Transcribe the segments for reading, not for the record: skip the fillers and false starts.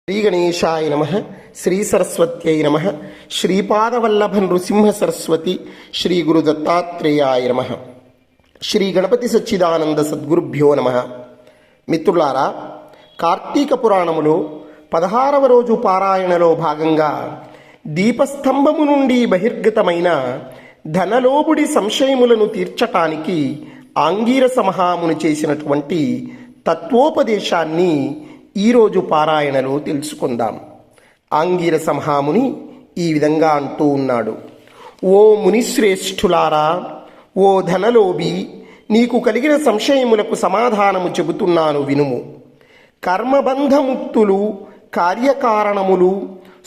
శ్రీ గణేశాయ నమః. శ్రీ సరస్వత్యై నమః. శ్రీపాదవల్లభ నృసింహ సరస్వతి శ్రీ గురు దత్తాత్రేయాయ నమః. శ్రీ గణపతి సచ్చిదానంద సద్గురుభ్యో నమః. మిత్రులారా, కార్తీక పురాణములో 16వ రోజు పారాయణలో భాగంగా దీపస్తంభము నుండి బహిర్గతమైన ధనలోబుడి సంశయములను తీర్చటానికి ఆంగీరస మహాముని చేసినటువంటి తత్వోపదేశాన్ని ఈరోజు పారాయణలో తెలుసుకుందాం. ఆంగీరస మహాముని ఈ విధంగా అంటూ ఉన్నాడు. ఓ మునిశ్రేష్ఠులారా, ఓ ధనలోబి, నీకు కలిగిన సంశయములకు సమాధానము చెబుతున్నాను వినుము. కర్మబంధముక్తులు, కార్యకారణములు,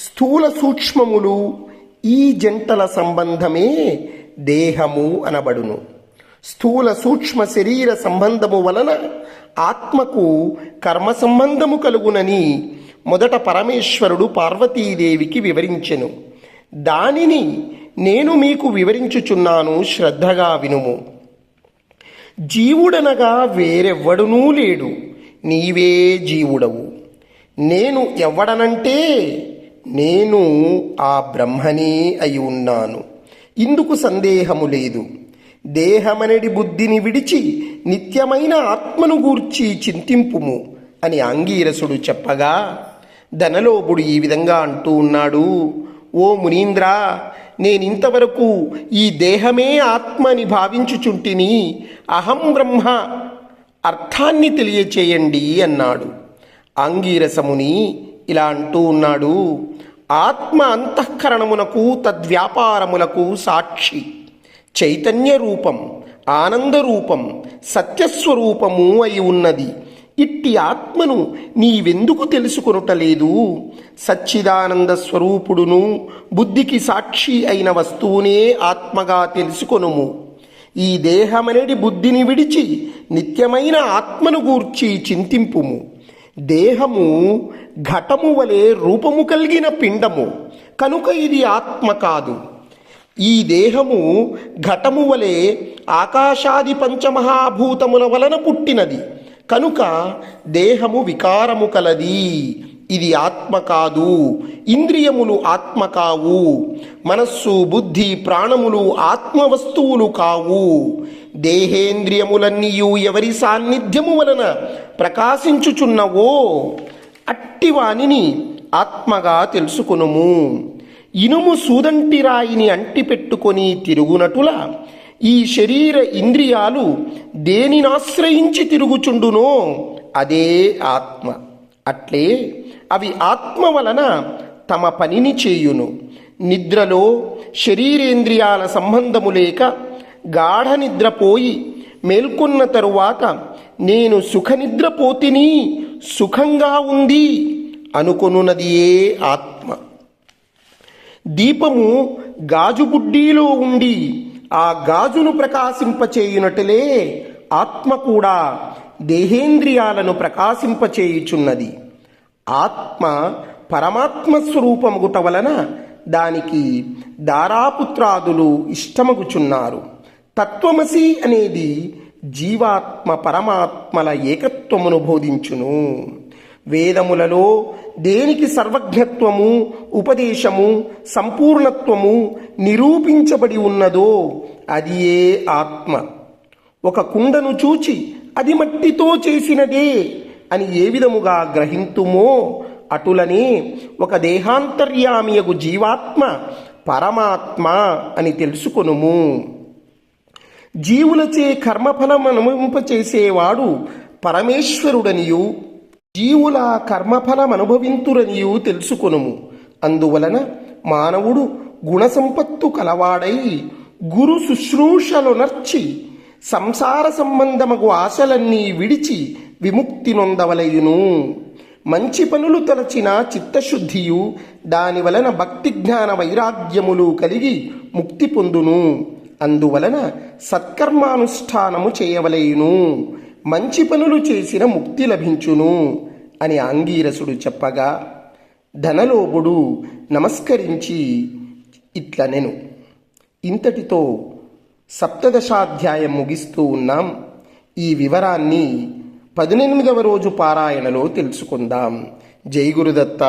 స్థూల సూక్ష్మములు ఈ జంటల సంబంధమే దేహము అనబడును. స్థూల సూక్ష్మ శరీర సంబంధము వలన ఆత్మకు కర్మ సంబంధము కలుగునని మొదట పరమేశ్వరుడు పార్వతీదేవికి వివరించెను. దానిని నేను మీకు వివరించుచున్నాను, శ్రద్ధగా వినుము. జీవుడనగా వేరెవ్వడునూ లేడు, నీవే జీవుడవు. నేను ఎవ్వడనంటే నేను ఆ బ్రహ్మనే అయి ఉన్నాను, ఇందుకు సందేహము లేదు. దేహమనడి బుద్ధిని విడిచి నిత్యమైన ఆత్మను గూర్చి చింతింపుము అని ఆంగీరసుడు చెప్పగా, ధనలోబుడు ఈ విధంగా అంటూ ఉన్నాడు. ఓ మునీంద్ర, నేనింతవరకు ఈ దేహమే ఆత్మ అని భావించుచుంటిని. అహం బ్రహ్మ అర్థాన్ని తెలియచేయండి అన్నాడు. ఆంగీరసముని ఇలా అంటూ ఉన్నాడు. ఆత్మ అంతఃకరణమునకు తద్వ్యాపారములకు సాక్షి, చైతన్య రూపం, ఆనంద రూపం, సత్యస్వరూపము అయి ఉన్నది. ఇట్టి ఆత్మను నీవెందుకు తెలుసుకొనుటలేదు? సచ్చిదానంద స్వరూపుడును బుద్ధికి సాక్షి అయిన వస్తువునే ఆత్మగా తెలుసుకొనుము. ఈ దేహమనేది బుద్ధిని విడిచి నిత్యమైన ఆత్మను గూర్చి చింతింపుము. దేహము ఘటము వలె రూపము కలిగిన పిండము కనుక ఇది ఆత్మ కాదు. ఈ దేహము ఘటము వలె ఆకాశాది పంచమహాభూతముల వలన పుట్టినది కనుక దేహము వికారము కలది. ఇది ఆత్మ కాదు. ఇంద్రియములు ఆత్మ కావు. మనస్సు, బుద్ధి, ప్రాణములు ఆత్మవస్తువులు కావు. దేహేంద్రియములన్నీయు ఎవరి సాన్నిధ్యము వలన ప్రకాశించుచున్నవో అట్టివానిని ఆత్మగా తెలుసుకొనుము. ఇనుము సూదంటి రాయిని అంటిపెట్టుకొని తిరుగునటుల ఈ శరీర ఇంద్రియాలు దేనినాశ్రయించి తిరుగుచుండునో అదే ఆత్మ. అట్లే అవి ఆత్మ వలన తమ పనిని చేయును. నిద్రలో శరీరేంద్రియాల సంబంధము లేక గాఢ నిద్రపోయి మేల్కొన్న తరువాత నేను సుఖనిద్రపోతిని, సుఖంగా ఉంది అనుకొనున్నదియే ఆత్మ. దీపము గాజు బుడ్డీలో ఉండి ఆ గాజును ప్రకాశింపచేయునట్లే ఆత్మ కూడా దేహేంద్రియాలను ప్రకాశింపచేయుచున్నది. ఆత్మ పరమాత్మ స్వరూపముగుట వలన దానికి దారాపుత్రాదులు ఇష్టమగుచున్నారు. తత్వమసి అనేది జీవాత్మ పరమాత్మల ఏకత్వమును బోధించును. వేదములలో దేనికి సర్వజ్ఞత్వము, ఉపదేశము, సంపూర్ణత్వము నిరూపించబడి ఉన్నదో అది ఏ ఆత్మ. ఒక కుండను చూచి అది మట్టితో చేసినదే అని ఏ విధముగా గ్రహింతుమో అటులనే ఒక దేహాంతర్యామియగు జీవాత్మ పరమాత్మ అని తెలుసుకొనుము. జీవులచే కర్మఫలం అనుభవింపచేసేవాడు పరమేశ్వరుడనియు జీవుల కర్మఫలం అనుభవింతురనియు తెలుసుకొనుము. అందువలన మానవుడు గుణసంపత్తు కలవాడై గురు శుశ్రూషలునర్చి సంసార సంబంధమగు ఆశలన్నీ విడిచి విముక్తి నొందవలయును. మంచి పనులు తలచిన చిత్తశుద్ధియు దాని వలన భక్తి జ్ఞాన వైరాగ్యములు కలిగి ముక్తి పొందును. అందువలన సత్కర్మానుష్ఠానము చేయవలయును. మంచి పనులు చేసిన ముక్తి లభించును అని ఆంగీరసుడు చెప్పగా, ధనలోబుడు నమస్కరించి ఇట్లనెను. ఇంతటితో 17వ ముగిస్తూ ఉన్నాం. ఈ వివరాన్ని 18వ రోజు పారాయణలో తెలుసుకుందాం. జై గురుదత్త.